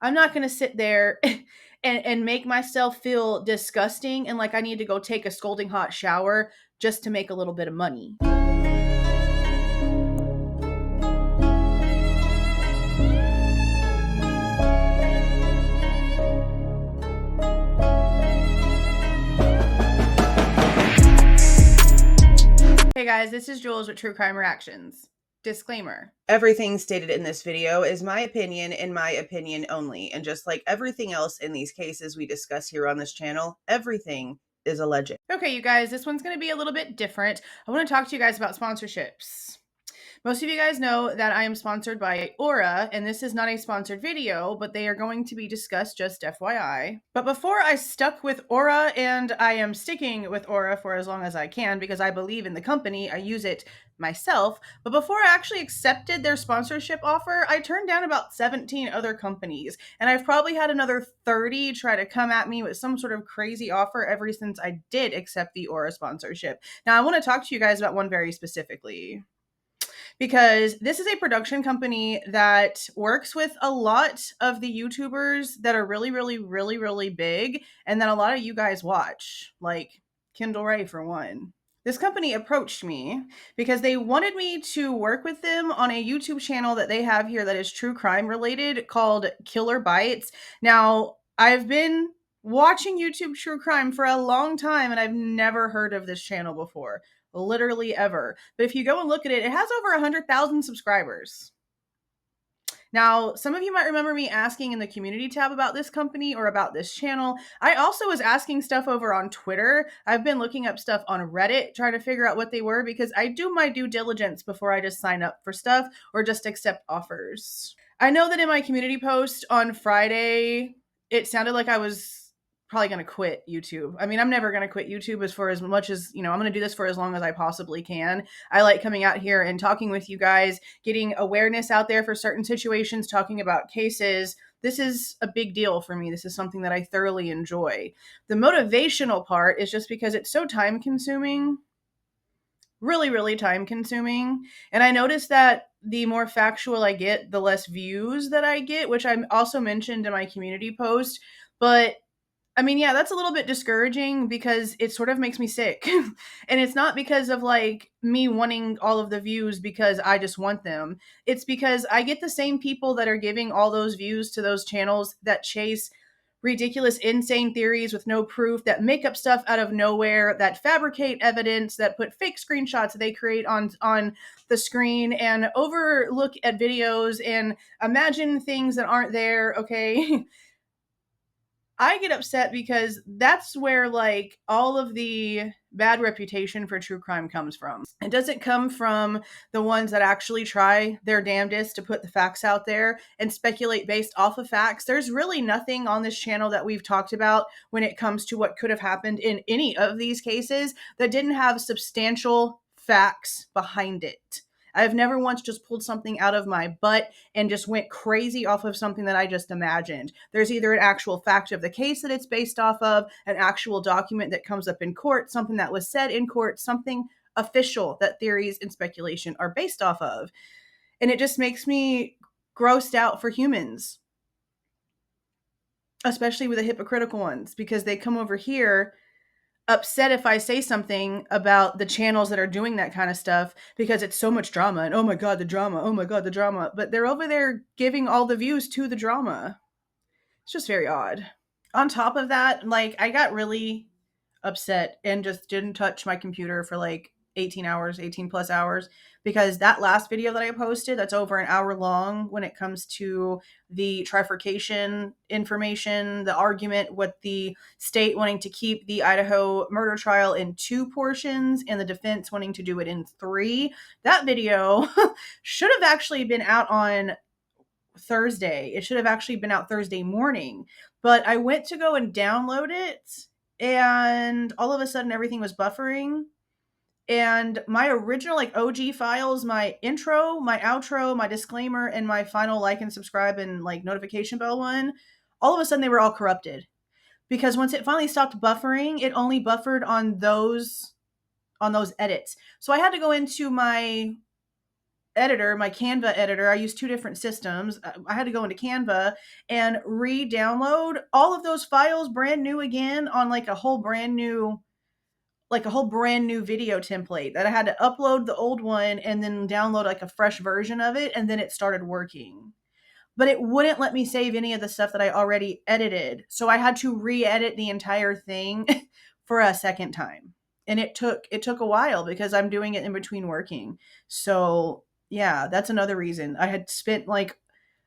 I'm not going to sit there and make myself feel disgusting and like I need to go take a scalding hot shower just to make a little bit of money. Hey guys, this is Jules with True Crime Reactions. Disclaimer. Everything stated in this video is my opinion and my opinion only. And just like everything else in these cases we discuss here on this channel, everything is alleged. Okay, you guys, this one's going to be a little bit different. I want to talk to you guys about sponsorships. Most of you guys know that I am sponsored by Aura, and this is not a sponsored video, but they are going to be discussed, just FYI. But before I stuck with Aura, and I am sticking with Aura for as long as I can because I believe in the company, I use it myself, but before I actually accepted their sponsorship offer, I turned down about 17 other companies, and I've probably had another 30 try to come at me with some sort of crazy offer ever since I did accept the Aura sponsorship. Now, I want to talk to you guys about one very specifically, because this is a production company that works with a lot of the YouTubers that are really, really, really, really big and that a lot of you guys watch, like Kendall Ray for one. This company approached me because they wanted me to work with them on a YouTube channel that they have here that is true crime related called Killer Bites. Now, I've been watching YouTube true crime for a long time and I've never heard of this channel before. Literally ever. But if you go and look at it, it has over 100,000 subscribers. Now, some of you might remember me asking in the community tab about this company or about this channel. I also was asking stuff over on Twitter. I've been looking up stuff on Reddit, trying to figure out what they were because I do my due diligence before I just sign up for stuff or just accept offers. I know that in my community post on Friday, it sounded like I was probably going to quit YouTube. I mean, I'm never going to quit YouTube as much as, I'm going to do this for as long as I possibly can. I like coming out here and talking with you guys, getting awareness out there for certain situations, talking about cases. This is a big deal for me. This is something that I thoroughly enjoy. The motivational part is just because it's so time consuming, really, really time consuming. And I noticed that the more factual I get, the less views that I get, which I also mentioned in my community post. But I mean, yeah, that's a little bit discouraging because it sort of makes me sick. And it's not because of like me wanting all of the views because I just want them. It's because I get the same people that are giving all those views to those channels that chase ridiculous, insane theories with no proof, that make up stuff out of nowhere, that fabricate evidence, that put fake screenshots they create on the screen and overlook at videos and imagine things that aren't there, okay? I get upset because that's where like all of the bad reputation for true crime comes from. It doesn't come from the ones that actually try their damnedest to put the facts out there and speculate based off of facts. There's really nothing on this channel that we've talked about when it comes to what could have happened in any of these cases that didn't have substantial facts behind it. I've never once just pulled something out of my butt and just went crazy off of something that I just imagined. There's either an actual fact of the case that it's based off of, an actual document that comes up in court, something that was said in court, something official that theories and speculation are based off of. And it just makes me grossed out for humans, especially with the hypocritical ones, because they come over here upset if I say something about the channels that are doing that kind of stuff because it's so much drama and oh my god, the drama, oh my god, the drama. But they're over there giving all the views to the drama. It's just very odd. On top of that, like I got really upset and just didn't touch my computer for like 18 plus hours, because that last video that I posted, that's over an hour long when it comes to the trifurcation information, the argument with the state wanting to keep the Idaho murder trial in 2 portions and the defense wanting to do it in 3. That video should have actually been out on Thursday. It should have actually been out Thursday morning, but I went to go and download it and all of a sudden everything was buffering. And my original like OG files, my intro, my outro, my disclaimer, and my final like and subscribe and like notification bell one, all of a sudden they were all corrupted. Because once it finally stopped buffering, it only buffered on those edits. So I had to go into my editor, my Canva editor, I use 2 different systems. I had to go into Canva and re-download all of those files brand new again on like a whole brand new video template that I had to upload the old one and then download like a fresh version of it, and then it started working. But it wouldn't let me save any of the stuff that I already edited. So I had to re-edit the entire thing for a second time. And it took a while because I'm doing it in between working. So, yeah, that's another reason. I had spent like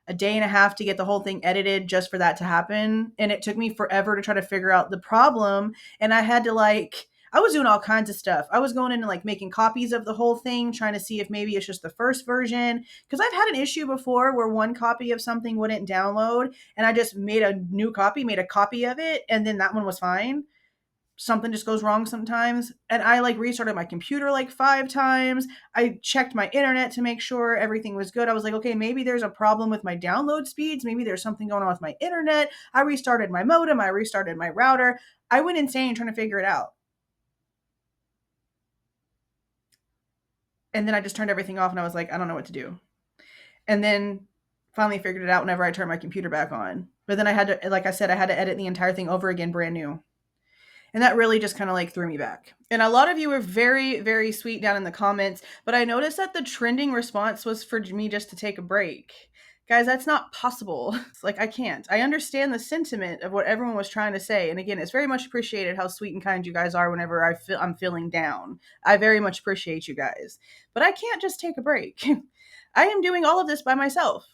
a day and a half to get the whole thing edited just for that to happen, and it took me forever to try to figure out the problem, and I had to I was doing all kinds of stuff. I was going in and like making copies of the whole thing, trying to see if maybe it's just the first version. Because I've had an issue before where one copy of something wouldn't download, and I just made a new copy, made a copy of it, and then that one was fine. Something just goes wrong sometimes. And I like restarted my computer like 5 times. I checked my internet to make sure everything was good. I was like, okay, maybe there's a problem with my download speeds. Maybe there's something going on with my internet. I restarted my modem. I restarted my router. I went insane trying to figure it out. And then I just turned everything off and I was like, I don't know what to do. And then finally figured it out whenever I turned my computer back on. But then I had to, like I said, I had to edit the entire thing over again, brand new. And that really just kind of like threw me back. And a lot of you were very, very sweet down in the comments, but I noticed that the trending response was for me just to take a break. Guys, that's not possible. It's like, I can't. I understand the sentiment of what everyone was trying to say. And again, it's very much appreciated how sweet and kind you guys are whenever I'm feeling down. I very much appreciate you guys. But I can't just take a break. I am doing all of this by myself.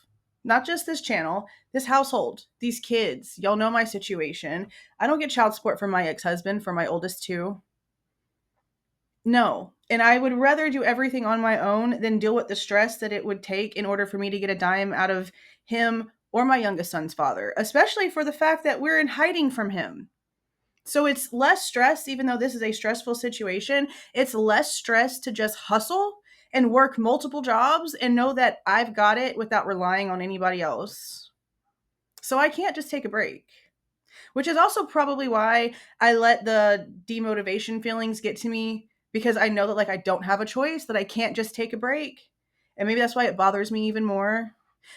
Not just this channel, this household, these kids. Y'all know my situation. I don't get child support from my ex-husband for my oldest 2. No. And I would rather do everything on my own than deal with the stress that it would take in order for me to get a dime out of him or my youngest son's father, especially for the fact that we're in hiding from him. So it's less stress, even though this is a stressful situation, it's less stress to just hustle and work multiple jobs and know that I've got it without relying on anybody else. So I can't just take a break, which is also probably why I let the demotivation feelings get to me, because I know that like I don't have a choice, that I can't just take a break. And maybe that's why it bothers me even more.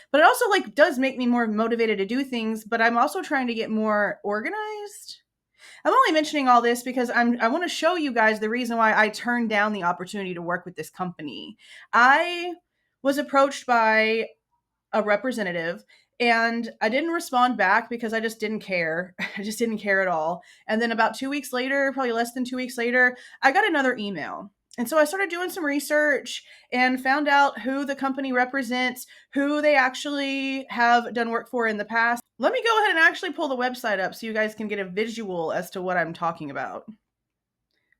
But it also like does make me more motivated to do things, but I'm also trying to get more organized. I'm only mentioning all this because I want to show you guys the reason why I turned down the opportunity to work with this company. I was approached by a representative and I didn't respond back because I just didn't care. I just didn't care at all. And then about 2 weeks later, probably less than 2 weeks later, I got another email. And so I started doing some research and found out who the company represents, who they actually have done work for in the past. Let me go ahead and actually pull the website up so you guys can get a visual as to what I'm talking about.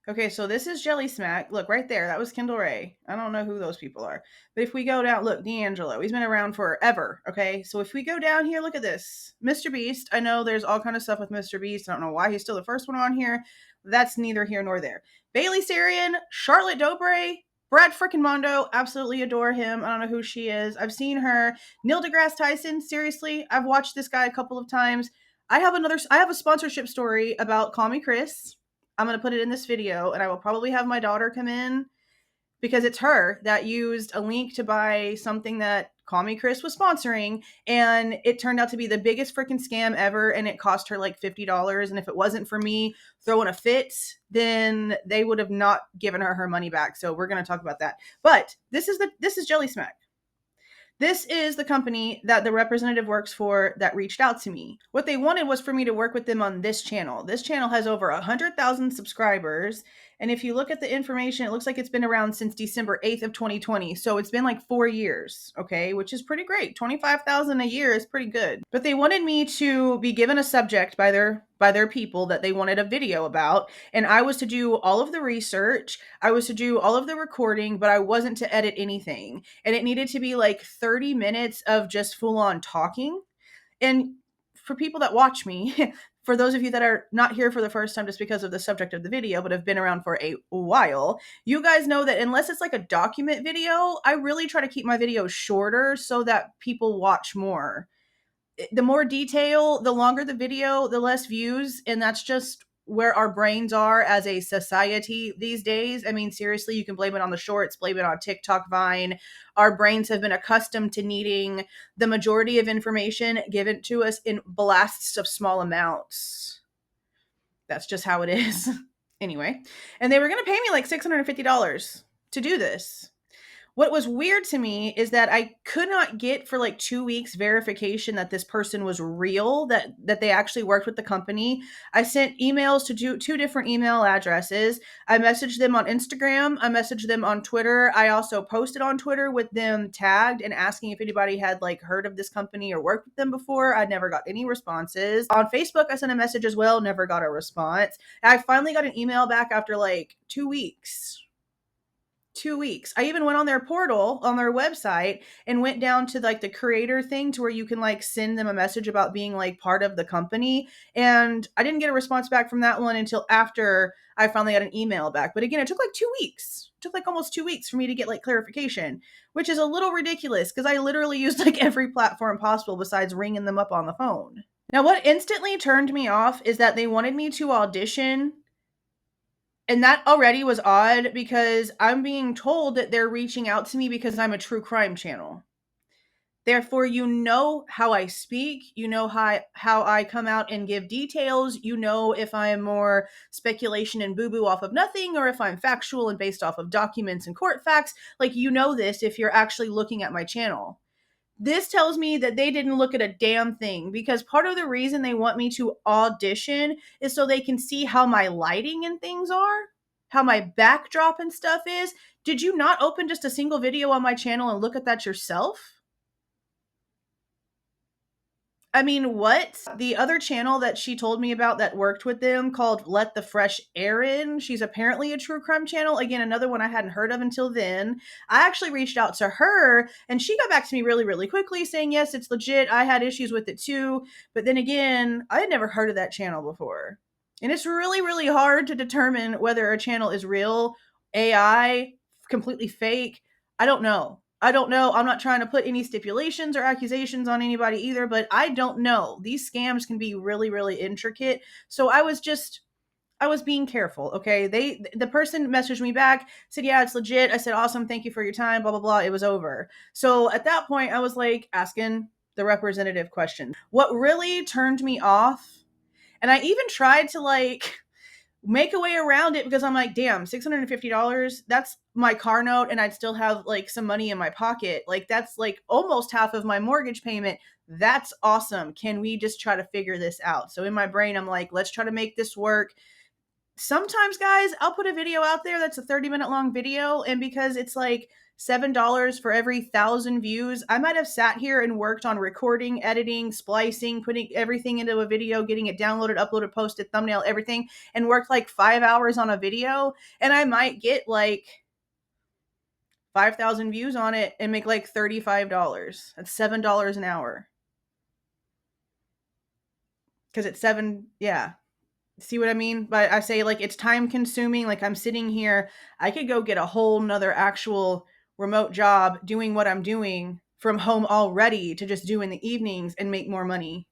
Okay, so this is Jelly Smack. Look, right there. That was Kendall Ray. I don't know who those people are. But if we go down, look, D'Angelo. He's been around forever, okay? So if we go down here, look at this. Mr. Beast. I know there's all kind of stuff with Mr. Beast. I don't know why he's still the first one on here. That's neither here nor there. Bailey Sarian, Charlotte Dobre, Brad frickin' Mondo. Absolutely adore him. I don't know who she is. I've seen her. Neil deGrasse Tyson. Seriously, I've watched this guy a couple of times. I have a sponsorship story about Call Me Chris. I'm going to put it in this video, and I will probably have my daughter come in because it's her that used a link to buy something that Call Me Chris was sponsoring, and it turned out to be the biggest freaking scam ever, and it cost her like $50, and if it wasn't for me throwing a fit, then they would have not given her money back. So we're going to talk about that. But this is Jelly Smack. This is the company that the representative works for that reached out to me. What they wanted was for me to work with them on this channel. This channel has over 100,000 subscribers. And if you look at the information, it looks like it's been around since December 8th of 2020. So it's been like 4 years, okay, which is pretty great. 25,000 a year is pretty good. But they wanted me to be given a subject by their people that they wanted a video about. And I was to do all of the research. I was to do all of the recording, but I wasn't to edit anything. And it needed to be like 30 minutes of just full on talking. And for people that watch me, for those of you that are not here for the first time just because of the subject of the video, but have been around for a while, you guys know that unless it's like a document video, I really try to keep my videos shorter so that people watch more. The more detail, the longer the video, the less views, and that's just where our brains are as a society these days. I mean, seriously, you can blame it on the shorts, blame it on TikTok, Vine. Our brains have been accustomed to needing the majority of information given to us in blasts of small amounts. That's just how it is. Anyway, and they were going to pay me like $650 to do this. What was weird to me is that I could not get for like 2 weeks verification that this person was real, that they actually worked with the company. I sent emails to two different email addresses. I messaged them on Instagram. I messaged them on Twitter. I also posted on Twitter with them tagged and asking if anybody had like heard of this company or worked with them before. I never got any responses. On Facebook, I sent a message as well. Never got a response. I finally got an email back after like 2 weeks. 2 weeks. I even went on their portal, on their website, and went down to like the creator thing to where you can like send them a message about being like part of the company. And I didn't get a response back from that one until after I finally got an email back. But again, it took like 2 weeks. It took like almost 2 weeks for me to get like clarification, which is a little ridiculous because I literally used like every platform possible besides ringing them up on the phone. Now, what instantly turned me off is that they wanted me to audition. And that already was odd because I'm being told that they're reaching out to me because I'm a true crime channel. Therefore, you know how I speak, you know how I come out and give details, you know if I am more speculation and boo-boo off of nothing or if I'm factual and based off of documents and court facts. Like, you know this if you're actually looking at my channel. This tells me that they didn't look at a damn thing, because part of the reason they want me to audition is so they can see how my lighting and things are, how my backdrop and stuff is. Did you not open just a single video on my channel and look at that yourself? I mean, what? The other channel that she told me about that worked with them called Let the Fresh Air In. She's apparently a true crime channel. Again, another one I hadn't heard of until then. I actually reached out to her and she got back to me really, really quickly saying, yes, it's legit. I had issues with it too. But then again, I had never heard of that channel before. And it's really, really hard to determine whether a channel is real, AI, completely fake. I don't know. I'm not trying to put any stipulations or accusations on anybody either, but I don't know. These scams can be really, really intricate. So I was being careful. Okay. The person messaged me back, said, yeah, it's legit. I said, awesome. Thank you for your time, blah, blah, blah. It was over. So at that point I was like asking the representative question. What really turned me off, and I even tried to like make a way around it because I'm like, damn, $650, that's my car note and I'd still have like some money in my pocket. Like, that's like almost half of my mortgage payment. That's awesome. Can we just try to figure this out? So in my brain, I'm like, let's try to make this work. Sometimes, guys, I'll put a video out there that's a 30-minute long video, and because it's like $7 for every 1,000 views, I might have sat here and worked on recording, editing, splicing, putting everything into a video, getting it downloaded, uploaded, posted, thumbnail, everything, and worked like 5 hours on a video, and I might get like 5,000 views on it and make like $35. That's $7 an hour. Because it's yeah. See what I mean? But I say, like, it's time consuming. Like, I'm sitting here, I could go get a whole nother actual remote job doing what I'm doing from home already to just do in the evenings and make more money.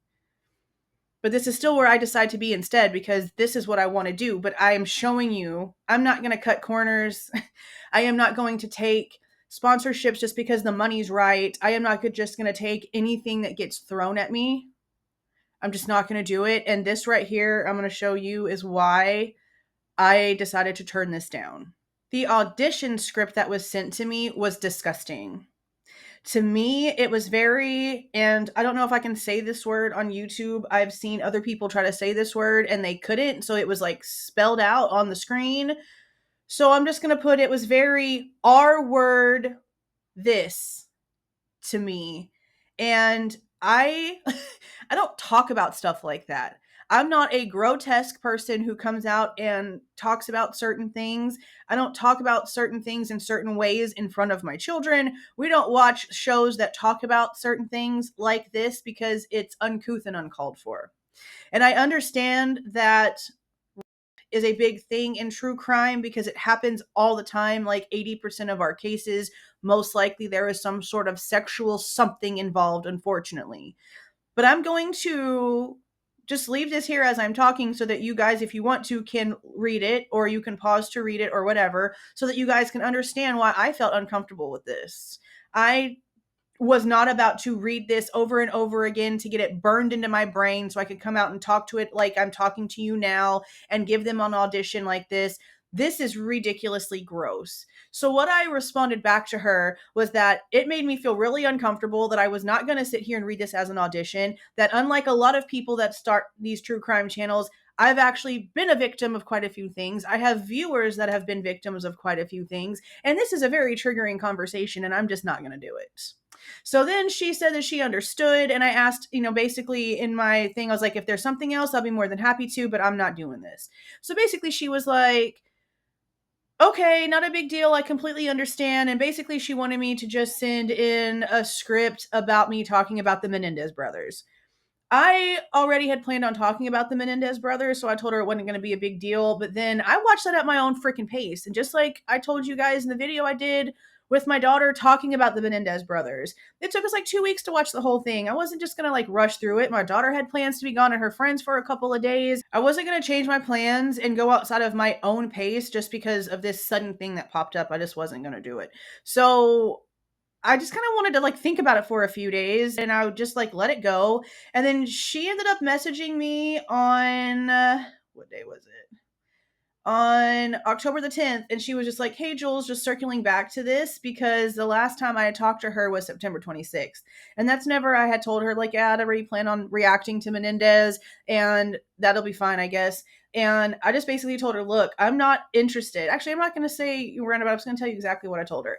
But this is still where I decide to be instead, because this is what I want to do. But I am showing you, I'm not going to cut corners. I am not going to take sponsorships just because the money's right. I am not just going to take anything that gets thrown at me. I'm just not going to do it. And this right here, I'm going to show you, is why I decided to turn this down. The audition script that was sent to me was disgusting. To me, it was very, and I don't know if I can say this word on YouTube. I've seen other people try to say this word and they couldn't. So it was like spelled out on the screen. So I'm just going to put, it was very R word this to me. And I don't talk about stuff like that. I'm not a grotesque person who comes out and talks about certain things. I don't talk about certain things in certain ways in front of my children. We don't watch shows that talk about certain things like this because it's uncouth and uncalled for. And I understand that is a big thing in true crime because it happens all the time. Like 80% of our cases, most likely there is some sort of sexual something involved, unfortunately. But I'm going to just leave this here as I'm talking so that you guys, if you want to, can read it, or you can pause to read it or whatever, so that you guys can understand why I felt uncomfortable with this. I was not about to read this over and over again to get it burned into my brain so I could come out and talk to it like I'm talking to you now and give them an audition like this. This is ridiculously gross. So what I responded back to her was that it made me feel really uncomfortable, that I was not going to sit here and read this as an audition, that unlike a lot of people that start these true crime channels, I've actually been a victim of quite a few things. I have viewers that have been victims of quite a few things, and this is a very triggering conversation, and I'm just not going to do it. So then she said that she understood, and I asked, basically in my thing, I was like, if there's something else, I'll be more than happy to, but I'm not doing this. So basically she was like, okay, not a big deal. I completely understand. And basically she wanted me to just send in a script about me talking about the Menendez brothers. I already had planned on talking about the Menendez brothers, so I told her it wasn't going to be a big deal. But then I watched that at my own freaking pace. And just like I told you guys in the video I did with my daughter talking about the Menendez brothers, it took us like 2 weeks to watch the whole thing. I wasn't just going to like rush through it. My daughter had plans to be gone at her friends for a couple of days. I wasn't going to change my plans and go outside of my own pace just because of this sudden thing that popped up. I just wasn't going to do it. So I just kind of wanted to like think about it for a few days, and I would just like let it go. And then she ended up messaging me on what day was it? On October the 10th, and she was just like, hey Jules, just circling back to this because the last time I had talked to her was September 26th, and that's never, I had told her like, yeah, I'd already plan on reacting to Menendez and that'll be fine, I guess. And I just basically told her, look, I'm not interested. Actually, I'm not going to say roundabout. I'm just going to tell you exactly what I told her.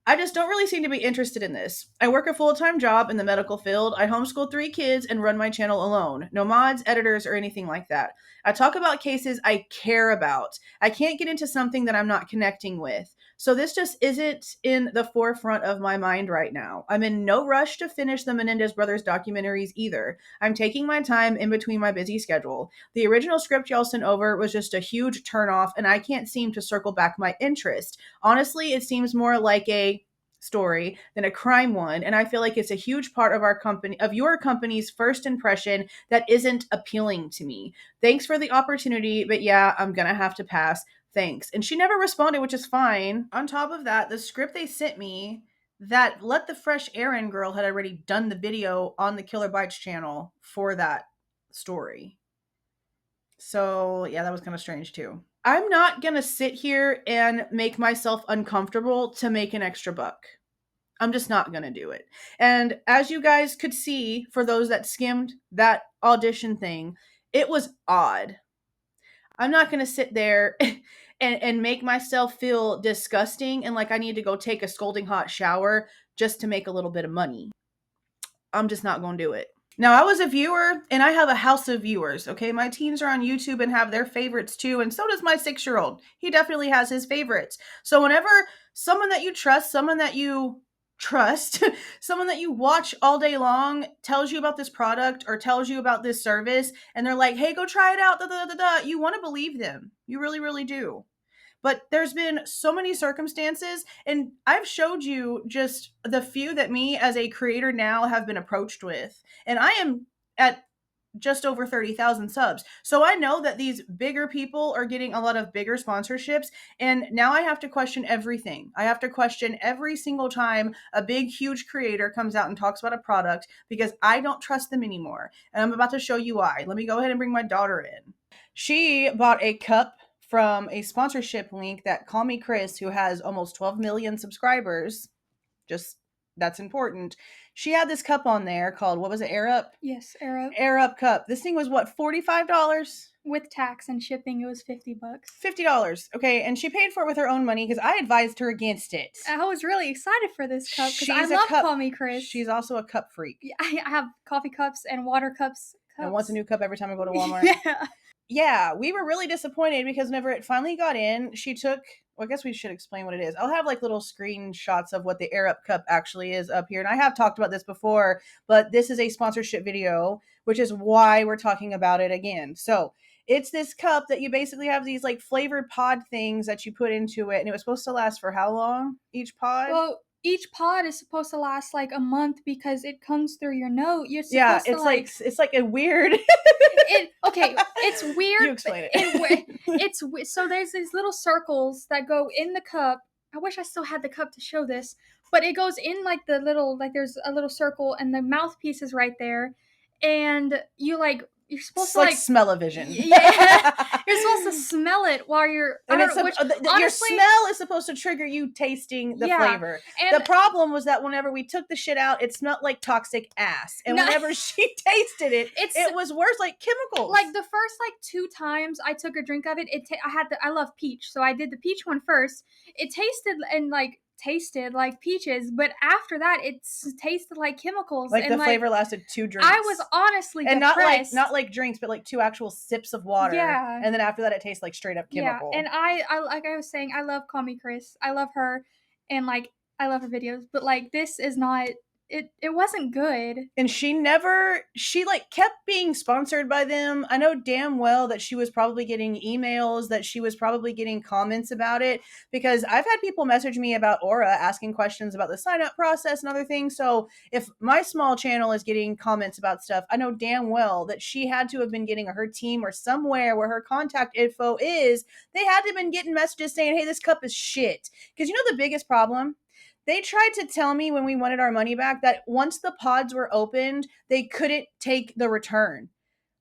I just don't really seem to be interested in this. I work a full-time job in the medical field. I homeschool 3 kids and run my channel alone. No mods, editors, or anything like that. I talk about cases I care about. I can't get into something that I'm not connecting with. So this just isn't in the forefront of my mind right now. I'm in no rush to finish the Menendez brothers documentaries either. I'm taking my time in between my busy schedule. The original script y'all sent over was just a huge turnoff, and I can't seem to circle back my interest. Honestly, it seems more like a story than a crime one, and I feel like it's a huge part of your company's first impression that isn't appealing to me. Thanks for the opportunity, but yeah, I'm gonna have to pass. Thanks. And she never responded, which is fine. On top of that, the script they sent me, that Let the Fresh Aaron girl had already done the video on the Killer Bites channel for that story. So yeah, that was kind of strange too. I'm not gonna sit here and make myself uncomfortable to make an extra buck. I'm just not gonna do it. And as you guys could see, for those that skimmed that audition thing, it was odd. I'm not gonna sit there and make myself feel disgusting and like I need to go take a scalding hot shower just to make a little bit of money. I'm just not gonna do it. Now, I was a viewer, and I have a house of viewers, okay? My teens are on YouTube and have their favorites too, and so does my 6-year-old. He definitely has his favorites. So whenever someone that you trust, someone that you watch all day long tells you about this product or tells you about this service, and they're like, hey, go try it out, you want to believe them. You really, really do. But there's been so many circumstances, and I've showed you just the few that me as a creator now have been approached with. And I am at just over 30,000 subs. So I know that these bigger people are getting a lot of bigger sponsorships. And now I have to question everything. I have to question every single time a big, huge creator comes out and talks about a product because I don't trust them anymore. And I'm about to show you why. Let me go ahead and bring my daughter in. She bought a cup from a sponsorship link that Call Me Chris, who has almost 12 million subscribers, just that's important. She had this cup on there called, what was it, Air Up? Yes, Air Up. Air Up cup. This thing was what, $45? With tax and shipping, it was $50. $50. Okay, and she paid for it with her own money because I advised her against it. I was really excited for this cup because I love Call Me Chris. She's also a cup freak. Yeah, I have coffee cups and water cups. And wants a new cup every time I go to Walmart. Yeah. Yeah, we were really disappointed because whenever it finally got in, she took, well, I guess we should explain what it is. I'll have like little screenshots of what the Air Up cup actually is up here. And I have talked about this before, but this is a sponsorship video, which is why we're talking about it again. So it's this cup that you basically have these like flavored pod things that you put into it. And it was supposed to last for how long, each pod? Well, each pod is supposed to last like a month because it comes through your note. You're Yeah, supposed to it's like a weird. It's weird. You explain it. So there's these little circles that go in the cup. I wish I still had the cup to show this, but it goes in like the little, like there's a little circle and the mouthpiece is right there, and you're supposed to like smell-o-vision. Yeah, you're supposed to smell it while you're. And your smell is supposed to trigger you tasting the flavor. And the problem was that whenever we took the shit out, it smelled like toxic ass. And whenever she tasted it, it was worse, like chemicals. Like the first 2 times I took a drink of it, I love peach, so I did the peach one first. It tasted like peaches, but after that it tasted like chemicals. Like the flavor lasted 2 drinks. I was honestly depressed. Not like drinks, but like 2 actual sips of water. Yeah. And then after that it tastes like straight up chemical. Yeah. And I like I was saying, I love Call Me Chris. I love her, and I love her videos, but this is not. It wasn't good. And she kept being sponsored by them. I know damn well that she was probably getting emails, that she was probably getting comments about it, because I've had people message me about Aura asking questions about the sign up process and other things. So if my small channel is getting comments about stuff, I know damn well that she had to have been getting, or her team, or somewhere where her contact info is, they had to have been getting messages saying, hey, this cup is shit. Because the biggest problem? They tried to tell me when we wanted our money back that once the pods were opened, they couldn't take the return.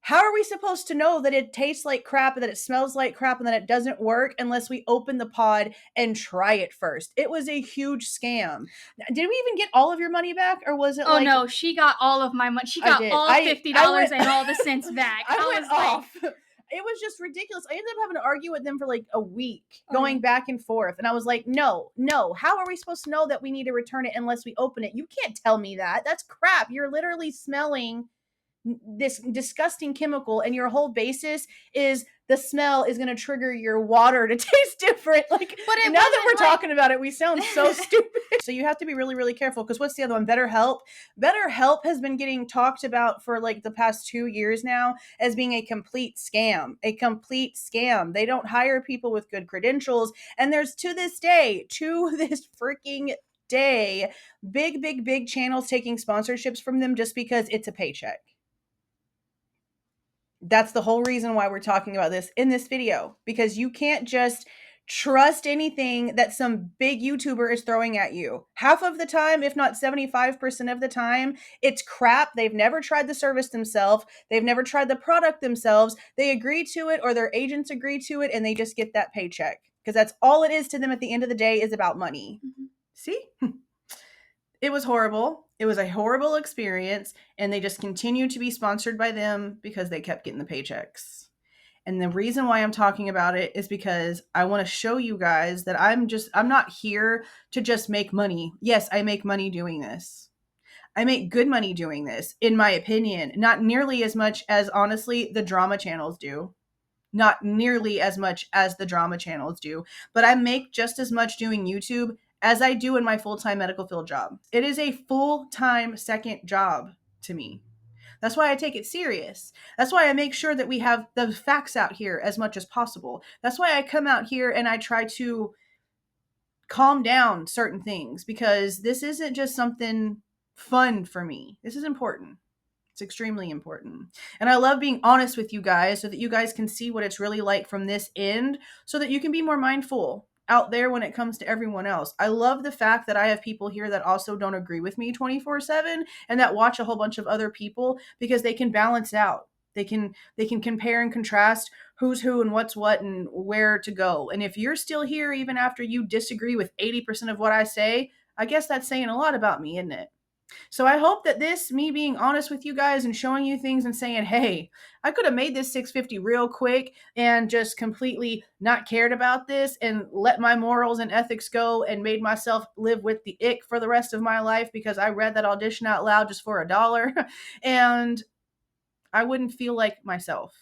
How are we supposed to know that it tastes like crap and that it smells like crap and that it doesn't work unless we open the pod and try it first? It was a huge scam. Did we even get all of your money back, or was it no, she got all of my money. She got all $50 and all the cents back. I went off. It was just ridiculous. I ended up having to argue with them for a week, going back and forth. And I was like, no, how are we supposed to know that we need to return it unless we open it? You can't tell me that. That's crap. You're literally smelling this disgusting chemical, and your whole basis is the smell is going to trigger your water to taste different. But now that we're talking about it, we sound so stupid. So you have to be really, really careful, because what's the other one? BetterHelp. BetterHelp has been getting talked about for the past 2 years now as being a complete scam. They don't hire people with good credentials. And there's to this freaking day, big channels taking sponsorships from them just because it's a paycheck. That's the whole reason why we're talking about this in this video, because you can't just trust anything that some big YouTuber is throwing at you. Half of the time, if not 75% of the time, it's crap. They've never tried the service themselves. They've never tried the product themselves. They agree to it, or their agents agree to it, and they just get that paycheck, because that's all it is to them at the end of the day, is about money. Mm-hmm. See? It was horrible. It was a horrible experience, and they just continued to be sponsored by them because they kept getting the paychecks. And the reason why I'm talking about it is because I want to show you guys that I'm not here to just make money. Yes, I make money doing this. I make good money doing this, in my opinion. Not nearly as much as, honestly, the drama channels do. Not nearly as much as the drama channels do. But I make just as much doing YouTube as I do in my full-time medical field job. It is a full-time second job to me. That's why I take it serious. That's why I make sure that we have the facts out here as much as possible. That's why I come out here and I try to calm down certain things, because this isn't just something fun for me. This is important. It's extremely important. And I love being honest with you guys so that you guys can see what it's really like from this end, so that you can be more mindful out there when it comes to everyone else. I love the fact that I have people here that also don't agree with me 24/7 and that watch a whole bunch of other people, because they can balance out. They can compare and contrast who's who and what's what and where to go. And if you're still here even after you disagree with 80% of what I say, I guess that's saying a lot about me, isn't it? So I hope that me being honest with you guys and showing you things and saying, hey, I could have made this $650 real quick and just completely not cared about this and let my morals and ethics go and made myself live with the ick for the rest of my life because I read that audition out loud just for $1 and I wouldn't feel like myself.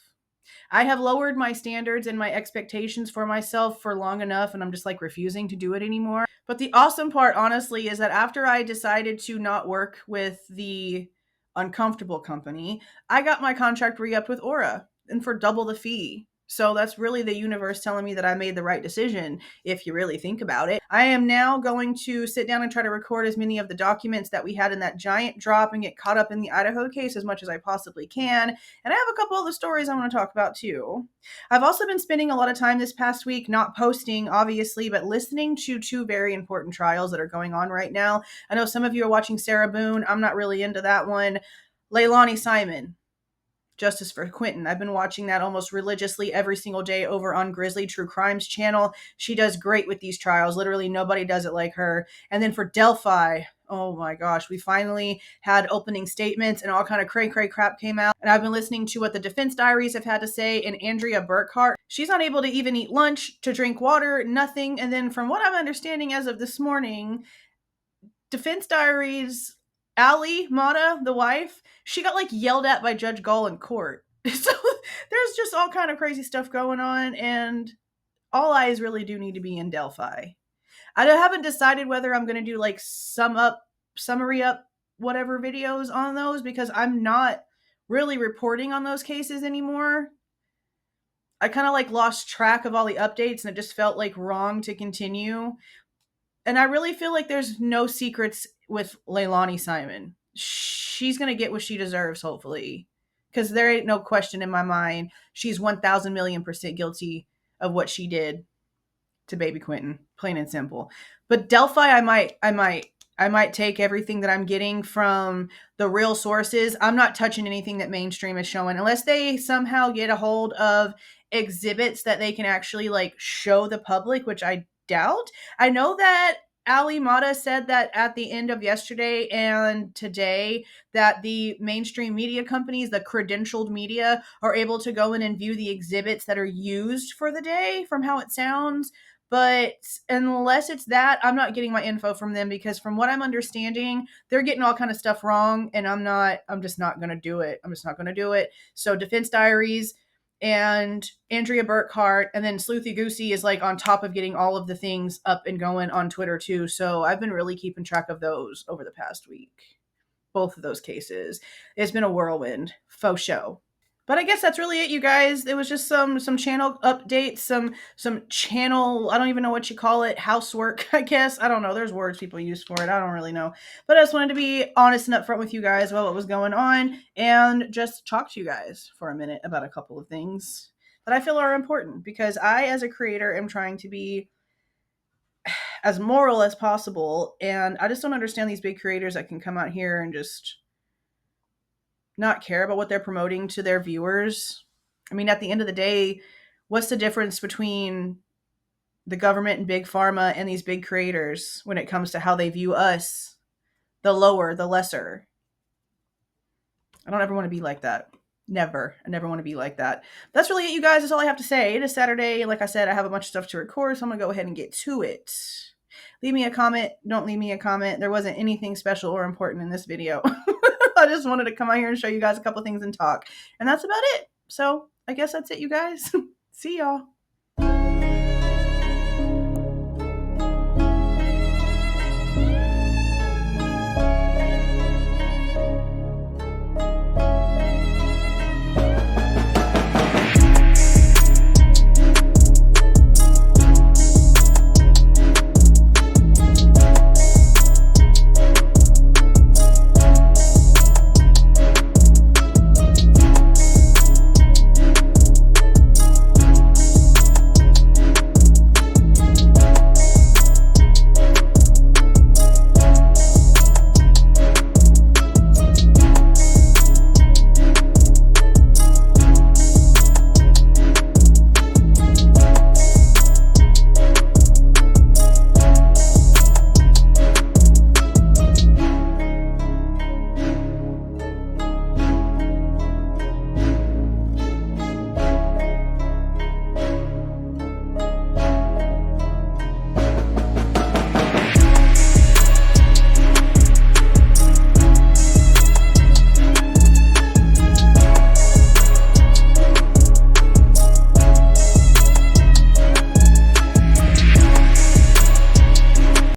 I have lowered my standards and my expectations for myself for long enough, and I'm just refusing to do it anymore. But the awesome part, honestly, is that after I decided to not work with the uncomfortable company, I got my contract re-upped with Aura, and for double the fee. So that's really the universe telling me that I made the right decision, if you really think about it. I am now going to sit down and try to record as many of the documents that we had in that giant drop and get caught up in the Idaho case as much as I possibly can. And I have a couple of the stories I want to talk about too. I've also been spending a lot of time this past week not posting, obviously, but listening to two very important trials that are going on right now. I know some of you are watching Sarah Boone. I'm not really into that one. Leilani Simon, Justice for Quentin. I've been watching that almost religiously every single day over on Grizzly True Crimes channel. She does great with these trials. Literally nobody does it like her. And then for Delphi, oh my gosh, we finally had opening statements and all kind of cray crap came out. And I've been listening to what the defense diaries have had to say. And Andrea Burkhart, she's not able to even eat lunch, to drink water, nothing. And then from what I'm understanding as of this morning, defense diaries, Ali Mata, the wife, she got like yelled at by Judge Gall in court. So there's just all kind of crazy stuff going on, and all eyes really do need to be in Delphi. I haven't decided whether I'm going to do like summary up, whatever videos on those, because I'm not really reporting on those cases anymore. I kind of like lost track of all the updates, and it just felt like wrong to continue. And I really feel like there's no secrets with Leilani Simon. She's going to get what she deserves, hopefully. Because there ain't no question in my mind. She's 1,000,000,000% guilty of what she did to baby Quentin. Plain and simple. But Delphi, I might take everything that I'm getting from the real sources. I'm not touching anything that mainstream is showing. Unless they somehow get a hold of exhibits that they can actually like show the public, which I doubt. I know that Ali Mata said that at the end of yesterday and today that the mainstream media companies, the credentialed media, are able to go in and view the exhibits that are used for the day from how it sounds. But unless it's that, I'm not getting my info from them, because from what I'm understanding, they're getting all kind of stuff wrong, and I'm just not going to do it. I'm just not going to do it. So Defense Diaries and Andrea Burkhart, and then Sleuthy Goosey is like on top of getting all of the things up and going on Twitter too. So I've been really keeping track of those over the past week. Both of those cases. It's been a whirlwind, faux show. But I guess that's really it, you guys. It was just some channel updates, some channel, I don't even know what you call it, housework, I guess. I don't know. There's words people use for it. I don't really know. But I just wanted to be honest and upfront with you guys about what was going on and just talk to you guys for a minute about a couple of things that I feel are important, because I, as a creator, am trying to be as moral as possible, and I just don't understand these big creators that can come out here and just not care about what they're promoting to their viewers. I mean, at the end of the day, what's the difference between the government and big pharma and these big creators when it comes to how they view us, the lower, the lesser? I don't ever want to be like that. Never. I never want to be like that. That's really it, you guys. That's all I have to say. It is Saturday, and like I said, I have a bunch of stuff to record, so I'm going to go ahead and get to it. Leave me a comment. Don't leave me a comment. There wasn't anything special or important in this video. I just wanted to come out here and show you guys a couple things and talk. And that's about it. So I guess that's it, you guys. See y'all.